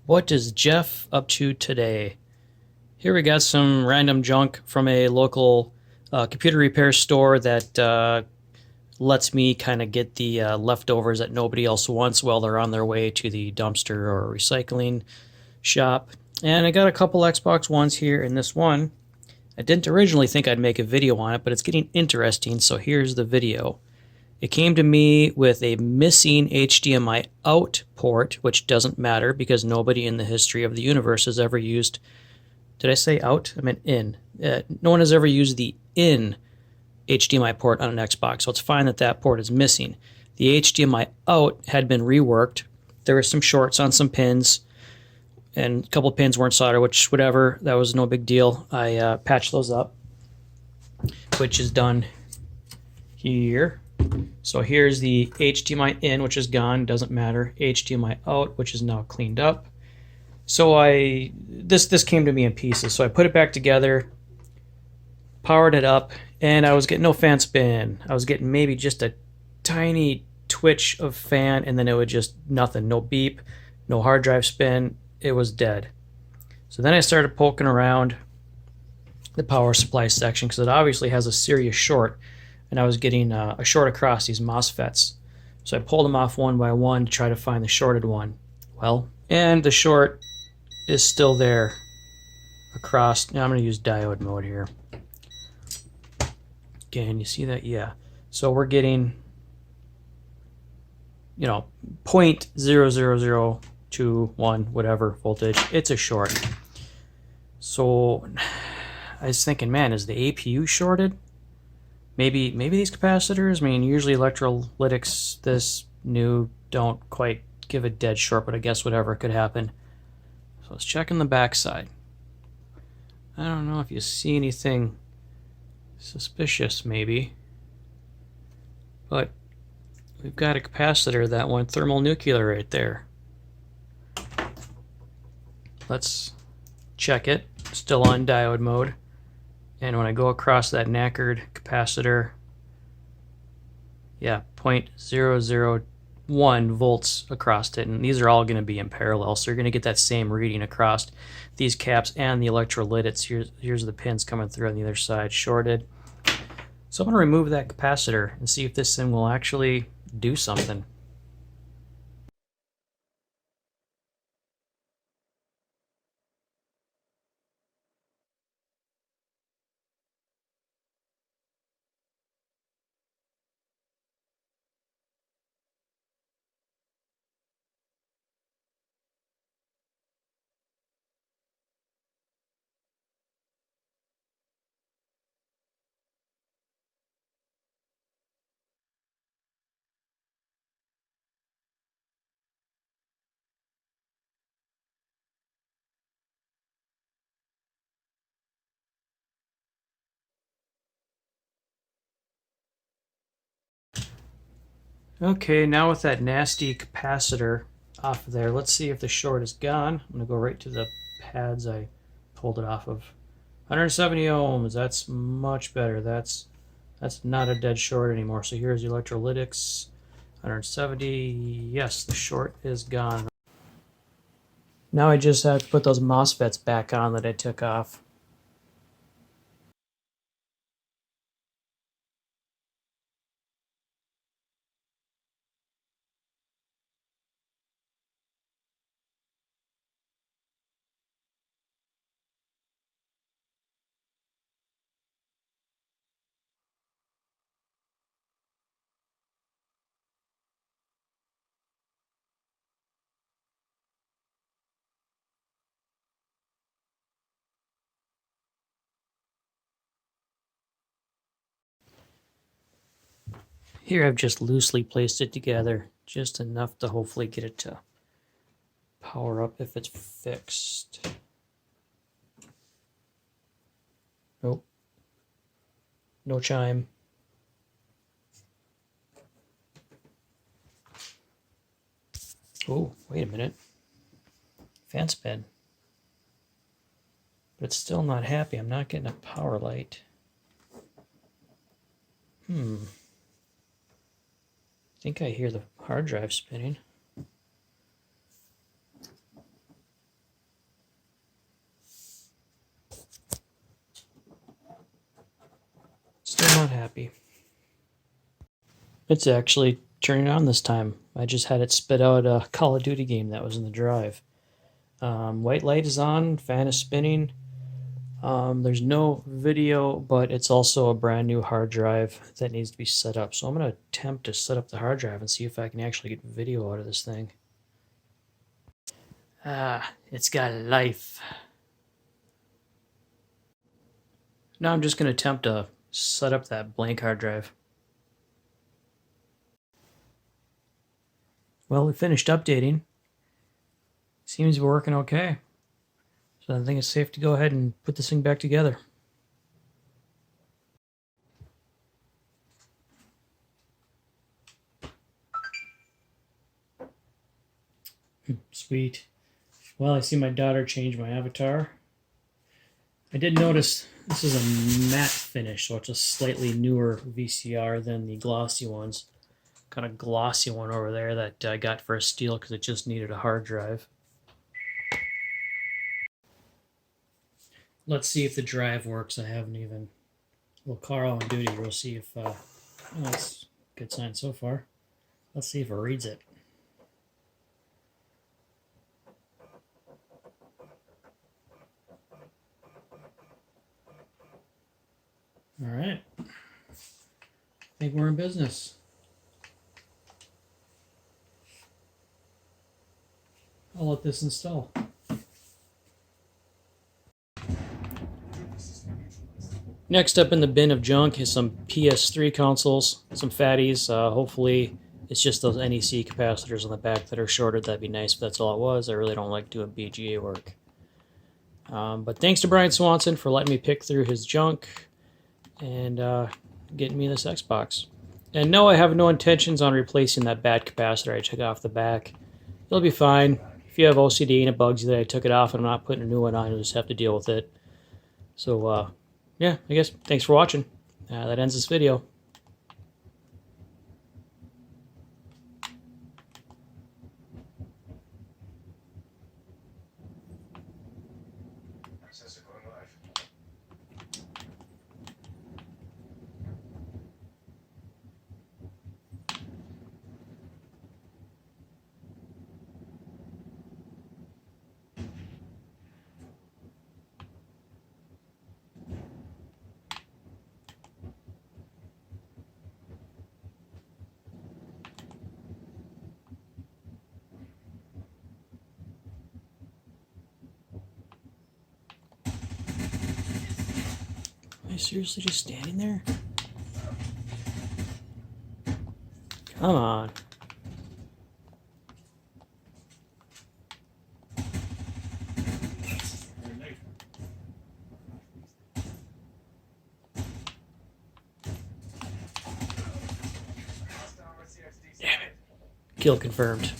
What is Jeff up to today? Here we got some random junk from a local computer repair store that lets me kind of get the leftovers that nobody else wants while they're on their way to the dumpster or recycling shop. And I got a couple Xbox Ones here, and this one, I didn't originally think I'd make a video on it, but it's getting interesting, so here's the video. It came to me with a missing HDMI out port, which doesn't matter because nobody in the history of the universe has ever used. Did I say out? I meant in. No one has ever used the in HDMI port on an Xbox, so it's fine that that port is missing. The HDMI out had been reworked. There were some shorts on some pins, and a couple of pins weren't soldered, which, whatever, that was no big deal. I patched those up, which is done here. So here's the HDMI in, which is gone, doesn't matter. HDMI out, which is now cleaned up. So this came to me in pieces. So I put it back together, powered it up, and I was getting no fan spin. I was getting maybe just a tiny twitch of fan, and then it would just nothing, no beep, no hard drive spin. It was dead. So then I started poking around the power supply section because it obviously has a serious short. And I was getting a short across these MOSFETs. So I pulled them off one by one to try to find the shorted one. Well, and the short is still there across. Now I'm going to use diode mode here. Can you see that? Yeah. So we're getting, 0.0002 whatever voltage. It's a short. So I was thinking, man, is the APU shorted? Maybe these capacitors, usually electrolytics this new don't quite give a dead short, but I guess whatever could happen. So let's check on the backside. I don't know if you see anything suspicious maybe, but we've got a capacitor that went thermonuclear right there. Let's check it, still on diode mode. And when I go across that knackered capacitor, yeah, 0.001 volts across it. And these are all going to be in parallel, so you're going to get that same reading across these caps and the electrolytics. Here's the pins coming through on the other side, shorted. So I'm going to remove that capacitor and see if this thing will actually do something. Okay, now with that nasty capacitor off of there, let's see if the short is gone. I'm going to go right to the pads I pulled it off of. 170 ohms, that's much better. That's not a dead short anymore. So here's the electrolytics. 170, yes, the short is gone. Now I just have to put those MOSFETs back on that I took off. Here I've just loosely placed it together, just enough to hopefully get it to power up if it's fixed. Nope. No chime. Oh, wait a minute. Fan spin. But it's still not happy. I'm not getting a power light. I think I hear the hard drive spinning. happy. It's actually turning on this time. I just had it spit out a Call of Duty game that was in the drive. White light is on, fan is spinning. There's no video, but it's also a brand new hard drive that needs to be set up. So I'm going to attempt to set up the hard drive and see if I can actually get video out of this thing. It's got life. Now I'm just going to attempt to set up that blank hard drive. Well, we finished updating. Seems to be working okay. So I think it's safe to go ahead and put this thing back together. Sweet. Well, I see my daughter change my avatar. I did notice this is a matte finish, so it's a slightly newer VCR than the glossy ones. Got a glossy one over there that I got for a steal because it just needed a hard drive. Let's see if the drive works. I haven't even... Well, Carl on duty, we'll see if... Oh, that's a good sign so far. Let's see if it reads it. All right. I think we're in business. I'll let this install. Next up in the bin of junk is some PS3 consoles, some fatties. Hopefully it's just those NEC capacitors on the back that are shorted. That'd be nice if that's all it was. I really don't like doing BGA work. But thanks to Brian Swanson for letting me pick through his junk and getting me this Xbox. And no, I have no intentions on replacing that bad capacitor I took off the back. It'll be fine. If you have OCD and it bugs you that I took it off and I'm not putting a new one on, you'll just have to deal with it. So, yeah, I guess thanks for watching. That ends this video. Am I seriously just standing there? Come on. Damn it. Kill confirmed.